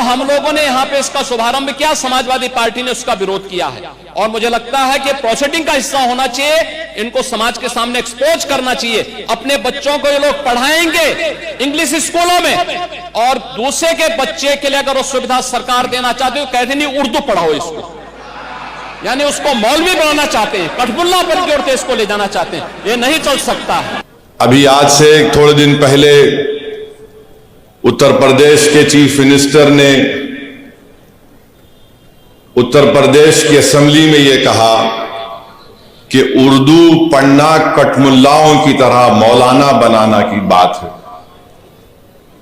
हम लोगों ने यहां पे इसका शुभारंभ किया, समाजवादी पार्टी ने उसका विरोध किया है और मुझे लगता है कि प्रोसीडिंग का हिस्सा होना चाहिए, इनको समाज के सामने एक्सपोज करना चाहिए। अपने बच्चों को ये लोग पढ़ाएंगे इंग्लिश स्कूलों में और दूसरे के बच्चे के लिए अगर वो सुविधा सरकार देना चाहती है, कहते नहीं उर्दू पढ़ाओ इसको, यानी उसको मौलवी बनाना चाहते हैं, कठपुल्ला पर की ओर इसको ले जाना चाहते हैं। ये नहीं चल सकता है। अभी आज से थोड़े दिन पहले उत्तर प्रदेश के चीफ मिनिस्टर ने उत्तर प्रदेश की असेंबली में यह कहा कि उर्दू पढ़ना कठमुल्लाओं की तरह मौलाना बनाना की बात है,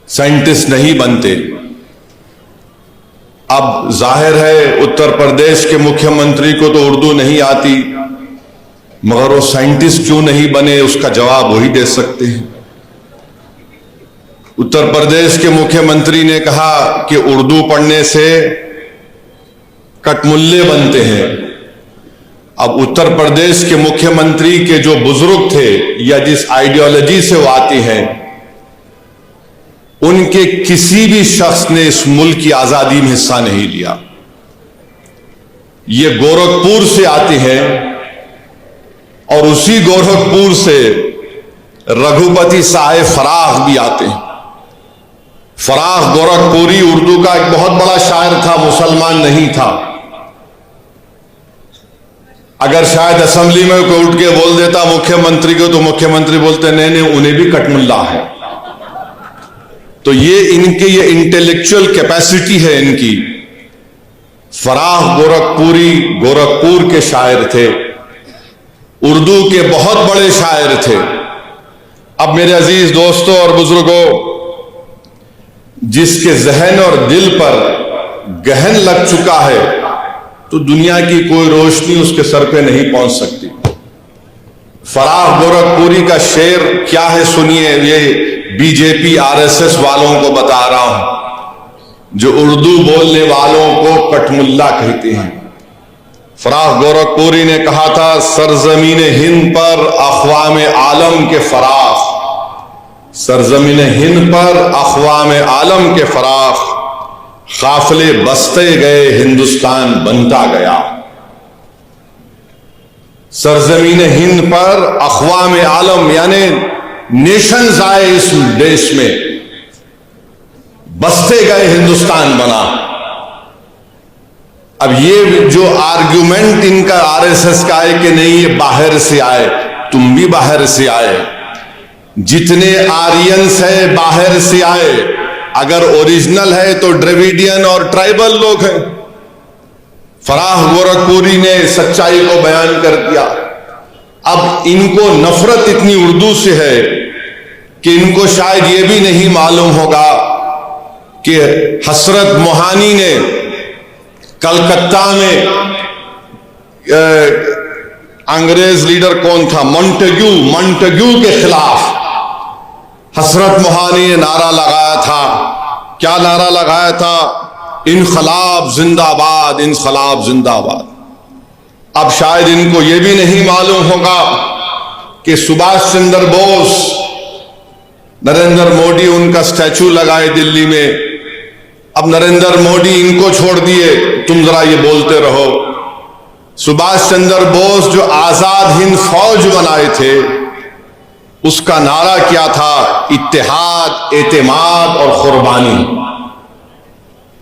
साइंटिस्ट नहीं बनते। अब जाहिर है उत्तर प्रदेश के मुख्यमंत्री को तो उर्दू नहीं आती, मगर वो साइंटिस्ट क्यों नहीं बने, उसका जवाब वही दे सकते हैं। उत्तर प्रदेश के मुख्यमंत्री ने कहा कि उर्दू पढ़ने से कठमुल्ले बनते हैं। अब उत्तर प्रदेश के मुख्यमंत्री के जो बुजुर्ग थे या जिस आइडियोलॉजी से वो आती हैं, उनके किसी भी शख्स ने इस मुल्क की आजादी में हिस्सा नहीं लिया। ये गोरखपुर से आते हैं और उसी गोरखपुर से रघुपति साहेब फराख भी आते हैं। फराख गोरखपुरी उर्दू का एक बहुत बड़ा शायर था, मुसलमान नहीं था। अगर शायद असेंबली में कोई उठ के बोल देता मुख्यमंत्री को, तो मुख्यमंत्री बोलते नहीं नहीं उन्हें भी कठमुल्ला है। तो ये इनकी ये इंटेलेक्चुअल कैपेसिटी है इनकी। फराख गोरखपुरी गोरखपुर के शायर थे, उर्दू के बहुत बड़े शायर थे। अब मेरे अजीज दोस्तों और बुजुर्गों, जिसके जहन और दिल पर गहन लग चुका है, तो दुनिया की कोई रोशनी उसके सर पे नहीं पहुंच सकती। फराख गोरखपुरी का शेर क्या है सुनिए, ये बीजेपी आरएसएस वालों को बता रहा हूं, जो उर्दू बोलने वालों को कठमुल्ला कहते हैं। फराख गोरखपुरी ने कहा था, सरजमीन हिंद पर अक़वाम आलम के फराख, सरजमीन हिंद पर अक़वाम आलम के फराख, काफिले बसते गए हिंदुस्तान बनता गया। सरजमीन हिंद पर अक़वाम आलम यानी नेशंस आए इस देश में, बसते गए हिंदुस्तान बना। अब ये जो आर्ग्यूमेंट इनका आरएसएस का है कि नहीं ये बाहर से आए, तुम भी बाहर से आए, जितने आर्यंस है बाहर से आए, अगर ओरिजिनल है तो द्रविडियन और ट्राइबल लोग हैं। फराख गोरखपुरी ने सच्चाई को बयान कर दिया। अब इनको नफरत इतनी उर्दू से है कि इनको शायद ये भी नहीं मालूम होगा कि हसरत मोहानी ने कलकत्ता में अंग्रेज लीडर कौन था, मॉन्टेग्यू के खिलाफ हसरत मोहानी ने नारा लगाया था। क्या नारा लगाया था? इनकलाब जिंदाबाद, इनकलाब जिंदाबाद। अब शायद इनको यह भी नहीं मालूम होगा कि सुभाष चंद्र बोस, नरेंद्र मोदी उनका स्टैचू लगाए दिल्ली में। अब नरेंद्र मोदी इनको छोड़ दिए, तुम जरा ये बोलते रहो। सुभाष चंद्र बोस जो आजाद हिंद फौज बनाए थे, उसका नारा क्या था? इत्तेहाद, एतेमाद और कुर्बानी।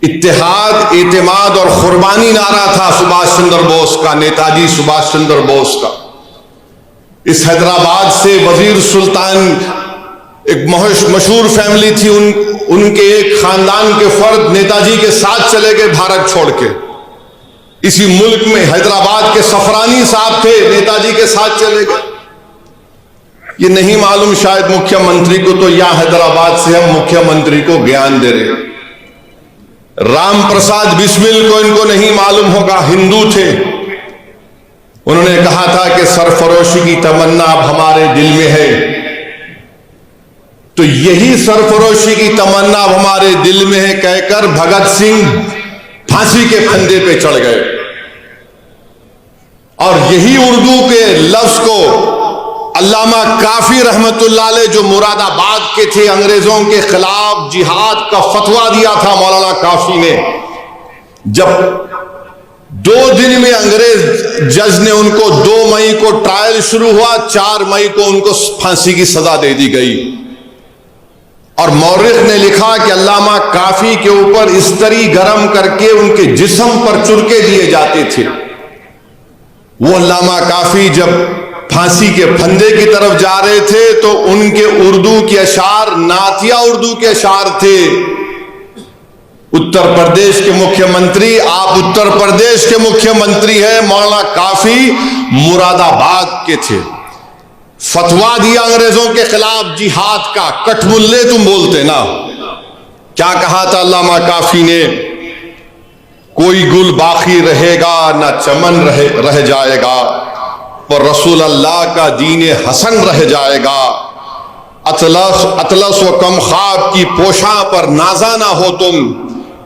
इत्तेहाद, एतेमाद और कुर्बानी नारा था सुभाष चंद्र बोस का, नेताजी सुभाष चंद्र बोस का। इस हैदराबाद से वजीर सुल्तान, एक मशहूर फैमिली थी, उनके एक खानदान के फर्द नेताजी के साथ चले गए भारत छोड़ के। इसी मुल्क में हैदराबाद के सफरानी साहब थे, नेताजी के साथ चले गए। ये नहीं मालूम शायद मुख्यमंत्री को, तो यहां हैदराबाद से हम मुख्यमंत्री को ज्ञान दे रहे। राम प्रसाद बिस्मिल को इनको नहीं मालूम होगा, हिंदू थे। उन्होंने कहा था कि सरफरोशी की तमन्ना अब हमारे दिल में है। तो यही सरफरोशी की तमन्ना अब हमारे दिल में है कहकर भगत सिंह फांसी के फंदे पे चढ़ गए। और यही उर्दू के लफ्ज को अल्लामा काफी रहमतुल्लाह अलैह जो मुरादाबाद के थे, अंग्रेजों के खिलाफ जिहाद का फतवा दिया था मौलाना काफी ने। जब 2 दिन में अंग्रेज जज ने उनको 2 मई को ट्रायल शुरू हुआ, 4 मई को उनको फांसी की सजा दे दी गई। और मौरिख ने लिखा कि अल्लामा काफी के ऊपर इस्तरी गरम करके उनके जिस्म पर चुरके दिए जाते थे। वो अल्लामा काफी जब फांसी के फंदे की तरफ जा रहे थे तो उनके उर्दू के अशार नातिया उर्दू के अशार थे। उत्तर प्रदेश के मुख्यमंत्री, आप उत्तर प्रदेश के मुख्यमंत्री हैं, मौलाना काफी मुरादाबाद के थे। फतवा दिया अंग्रेजों के खिलाफ जिहाद का, कठमुल्ले तुम बोलते ना। क्या कहा था अल्लामा काफी ने? कोई गुल बाकी रहेगा ना चमन रह जाएगा, पर रसूल अल्लाह का दीन हसन रह जाएगा। अतलस व कम ख्वाब की पोशा पर नाजा ना हो तुम,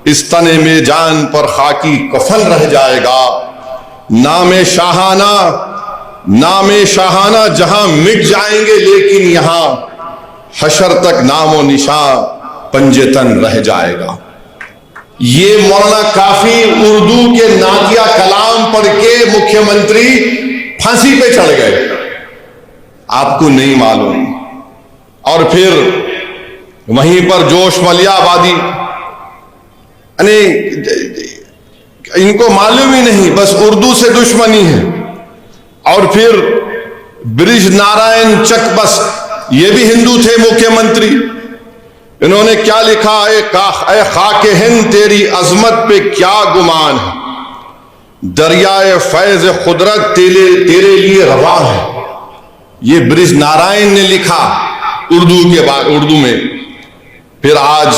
इस तने में जान पर खाकी कफन रह जाएगा। नामे शाहाना जहां मिट जाएंगे, लेकिन यहां हशर तक नामो निशान पंजेतन रह जाएगा। ये मौलाना काफी उर्दू के नातिया कलाम पढ़ के मुख्यमंत्री फांसी पे चढ़ गए, आपको नहीं मालूम। और फिर वहीं पर जोश मलियाबादी, इनको मालूम ही नहीं, बस उर्दू से दुश्मनी है। और फिर ब्रिज नारायण चकबस, ये भी हिंदू थे मुख्यमंत्री। इन्होंने क्या लिखा? ए खाके हिंद तेरी अजमत पे क्या गुमान है, दरियाए फैज कुदरत तेरे लिए रवा है। ये ब्रिज नारायण ने लिखा उर्दू में। फिर आज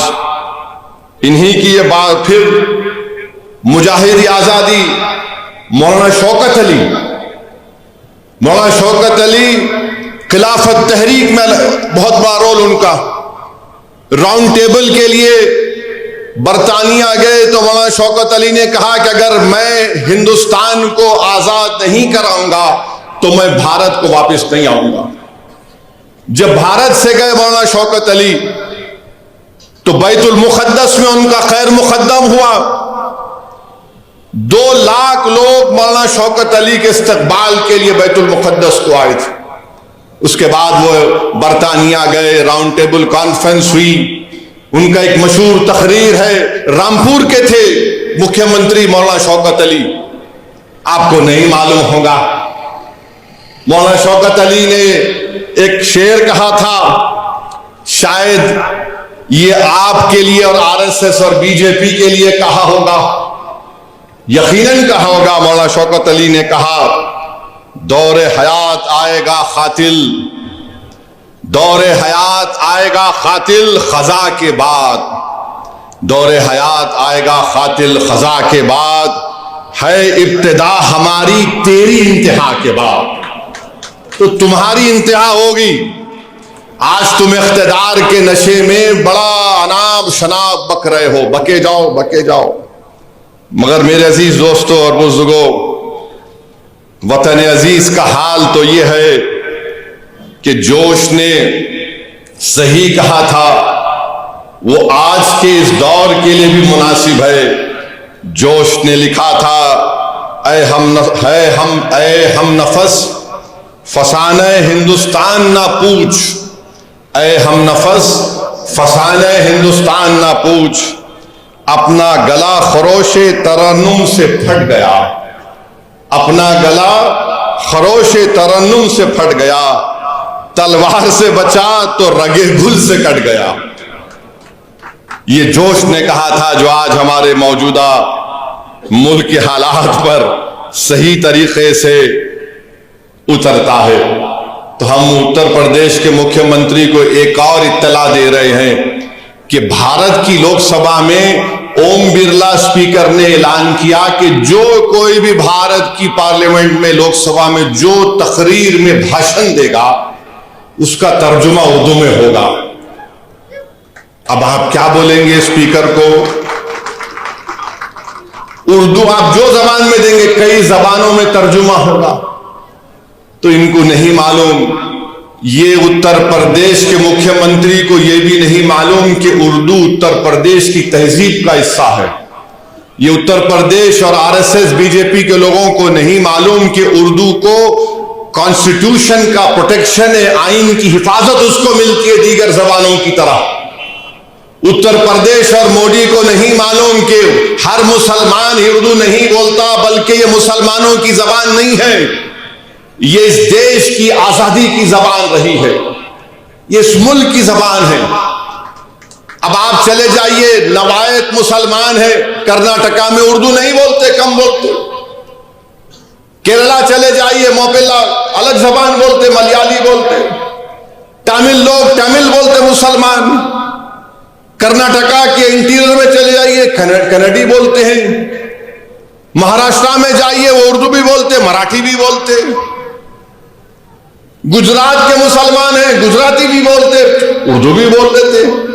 इन्हीं की ये बात, फिर मुजाहिद आजादी मौलाना शौकत अली खिलाफत तहरीक में बहुत बड़ा रोल उनका। राउंड टेबल के लिए बरतानिया गए तो मौलाना शौकत अली ने कहा कि अगर मैं हिंदुस्तान को आजाद नहीं कराऊंगा तो मैं भारत को वापस नहीं आऊंगा। जब भारत से गए मौलाना शौकत अली तो बैतुल मुक़द्दस में उनका खैर मुक़द्दम हुआ। 2 लाख लोग मौलाना शौकत अली के इस्तकबाल के लिए बैतुल मुक़द्दस को आए थे। उसके बाद वो बरतानिया गए, राउंड टेबल कॉन्फ्रेंस हुई। उनका एक मशहूर तकरीर है, रामपुर के थे मुख्यमंत्री मौलाना शौकत अली, आपको नहीं मालूम होगा। मौलाना शौकत अली ने एक शेर कहा था, शायद ये आपके लिए और आरएसएस और बीजेपी के लिए कहा होगा, यकीनन कहा होगा। मौलाना शौकत अली ने कहा, दौरे हयात आएगा खातिल, दौरे हयात आएगा खातिल खजा के बाद, दौरे हयात आएगा खातिल खजा के बाद, है इब्तिदा हमारी तेरी इंतहा के बाद। तो तुम्हारी इंतहा होगी। आज तुम इख्तिदार के नशे में बड़ा अनाब शनाब बक रहे हो, बके जाओ बके जाओ। मगर मेरे अजीज दोस्तों और बुजुर्गों, वतन अजीज का हाल तो यह है कि जोश ने सही कहा था, वो आज के इस दौर के लिए भी मुनासिब है। जोश ने लिखा था, ऐ हम नफस फसाने हिंदुस्तान ना पूछ, ऐ हम नफस फसाने हिंदुस्तान ना पूछ, अपना गला खरोशे तरन्नुम से फट गया, अपना गला खरोशे तरन्नुम से फट गया, तलवार से बचा तो रगे गुल से कट गया। ये जोश ने कहा था, जो आज हमारे मौजूदा मुल्क के हालात पर सही तरीके से उतरता है। तो हम उत्तर प्रदेश के मुख्यमंत्री को एक और इत्तला दे रहे हैं कि भारत की लोकसभा में ओम बिरला स्पीकर ने ऐलान किया कि जो कोई भी भारत की पार्लियामेंट में, लोकसभा में जो तकरीर में भाषण देगा उसका तर्जुमा उर्दू में होगा। अब आप क्या बोलेंगे स्पीकर को? उर्दू आप जो जबान में देंगे, कई जबानों में तर्जुमा होगा। तो इनको नहीं मालूम ये उत्तर प्रदेश के मुख्यमंत्री को यह भी नहीं मालूम कि उर्दू उत्तर प्रदेश की तहजीब का हिस्सा है। ये उत्तर प्रदेश और आरएसएस बीजेपी के लोगों को नहीं मालूम कि उर्दू को कॉन्स्टिट्यूशन का प्रोटेक्शन है, आइन की हिफाजत उसको मिलती है दीगर जबानों की तरह। उत्तर प्रदेश और मोदी को नहीं मालूम कि हर मुसलमान ही उर्दू नहीं बोलता, बल्कि ये मुसलमानों की जबान नहीं है, ये इस देश की आजादी की जबान रही है, ये इस मुल्क की जबान है। अब आप चले जाइए, नवायत मुसलमान है, कर्नाटका में उर्दू नहीं बोलते, कम बोलते। केरला चले जाइए, मोपिल्ला अलग जबान बोलते, मलयाली बोलते। तमिल लोग तमिल बोलते मुसलमान। कर्नाटका के इंटीरियर में चले जाइए, कन्नड़ी बोलते हैं। महाराष्ट्र में जाइए, वो उर्दू भी बोलते, मराठी भी बोलते। गुजरात के मुसलमान हैं, गुजराती भी बोलते, उर्दू भी बोल देते।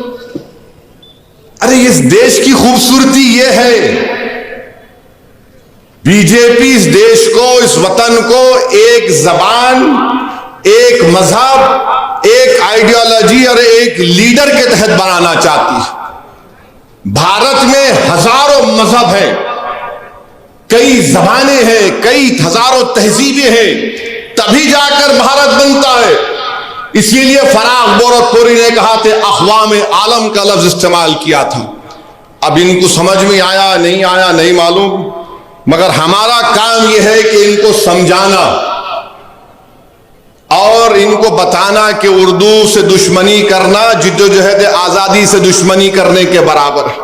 अरे इस देश की खूबसूरती ये है, बीजेपी इस देश को, इस वतन को एक जबान, एक मजहब, एक आइडियोलॉजी और एक लीडर के तहत बनाना चाहती है। भारत में हजारों मजहब हैं, कई जबानें हैं, कई हजारों तहजीबें हैं, तभी जाकर भारत बनता है। इसीलिए फराग गोरखपुरी ने कहा थे, अक़वाम आलम का लफ्ज इस्तेमाल किया था। अब इनको समझ में आया नहीं आया नहीं मालूम, मगर हमारा काम यह है कि इनको समझाना और इनको बताना कि उर्दू से दुश्मनी करना जिद्दोजहद आजादी से दुश्मनी करने के बराबर है।